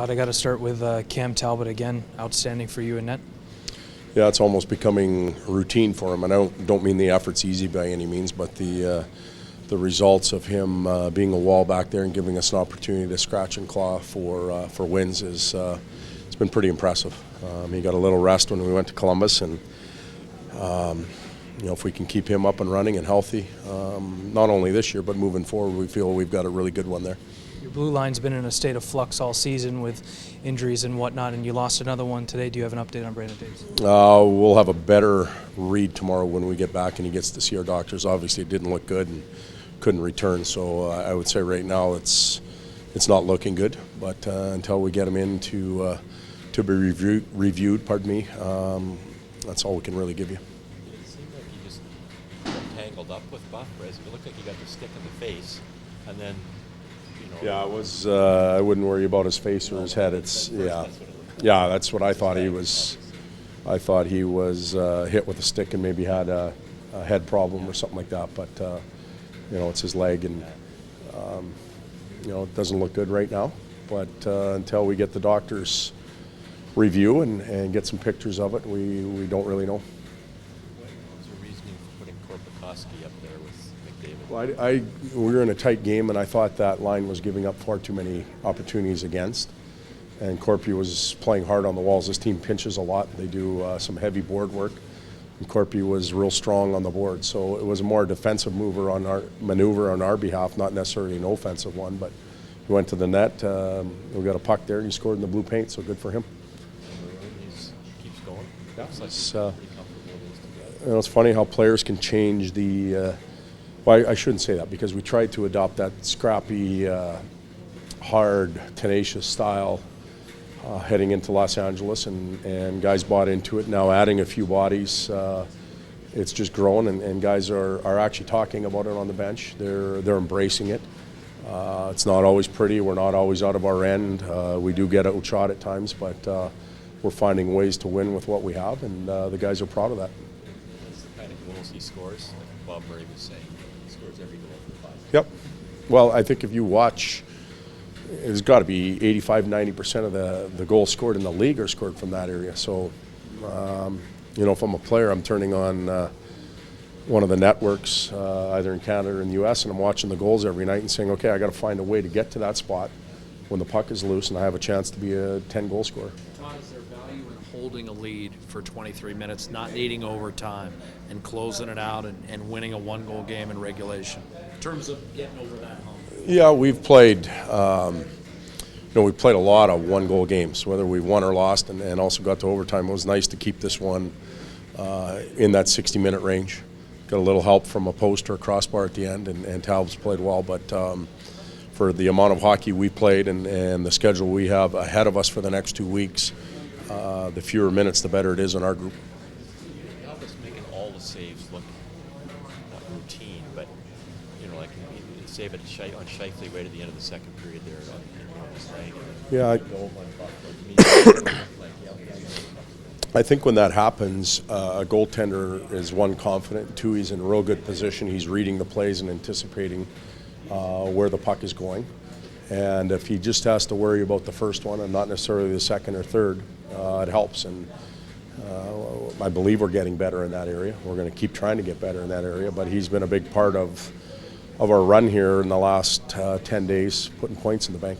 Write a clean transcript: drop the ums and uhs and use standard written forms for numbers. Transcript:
I got to start with Cam Talbot again. Outstanding for you in net. Yeah, it's almost becoming routine for him, and I don't mean the effort's easy by any means, but the results of him being a wall back there and giving us an opportunity to scratch and claw for wins is it's been pretty impressive. He got a little rest when we went to Columbus, and if we can keep him up and running and healthy, not only this year but moving forward, we feel we've got a really good one there. Your blue line's been in a state of flux all season with injuries and whatnot, and you lost another one today. Do you have an update on Brandon Davis? We'll have a better read tomorrow when we get back and he gets to see our doctors. Obviously, it didn't look good and couldn't return, so I would say right now it's not looking good. But until we get him in to be reviewed, that's all we can really give you. It seemed like he just got tangled up with Buff. It looked like he got the stick in the face, and then. Yeah, it was. I wouldn't worry about his face or his head. That's what I thought he was. I thought he was hit with a stick and maybe had a head problem or something like that. But it's his leg, and it doesn't look good right now. But until we get the doctor's review and get some pictures of it, we don't really know. What's your reasoning for putting Korpikoski up there with McDavid? Well, we were in a tight game, and I thought that line was giving up far too many opportunities against. And Korpi was playing hard on the walls. This team pinches a lot. They do some heavy board work. And Korpi was real strong on the board. So it was a more defensive maneuver on our behalf, not necessarily an offensive one. But he went to the net. We got a puck there, and he scored in the blue paint, so good for him. He keeps going. Yeah, it's funny how players can change the well, I shouldn't say that, because we tried to adopt that scrappy, hard, tenacious style heading into Los Angeles, and guys bought into it. Now adding a few bodies, it's just grown, and guys are actually talking about it on the bench. They're embracing it. It's not always pretty. We're not always out of our end. We do get outshot at times, but we're finding ways to win with what we have, and the guys are proud of that. That's the kind of goals he scores, like Bob Murray was saying. He scores every goal for the Flyers. Yep. Well, I think if you watch, it's got to be 85-90% of the goals scored in the league are scored from that area. So, if I'm a player, I'm turning on one of the networks, either in Canada or in the U.S., and I'm watching the goals every night and saying, okay, I got to find a way to get to that spot when the puck is loose and I have a chance to be a 10-goal scorer. Todd, is there value in holding a lead for 23 minutes, not needing overtime, and closing it out and winning a one-goal game in regulation, in terms of getting over that hump? Yeah, we've played. We played a lot of one-goal games, whether we won or lost, and also got to overtime. It was nice to keep this one in that 60-minute range. Got a little help from a post or a crossbar at the end, and Talbot's played well. But for the amount of hockey we played and the schedule we have ahead of us for the next 2 weeks, the fewer minutes, the better it is in our group. Talbot's making all the saves look not routine, but like save it on Scheifele right at the end of the second period there on this leg. Yeah. I think when that happens, a goaltender is, one, confident, two, he's in a real good position. He's reading the plays and anticipating where the puck is going. And if he just has to worry about the first one and not necessarily the second or third, it helps. And I believe we're getting better in that area. We're going to keep trying to get better in that area, but he's been a big part of our run here in the last 10 days, putting points in the bank.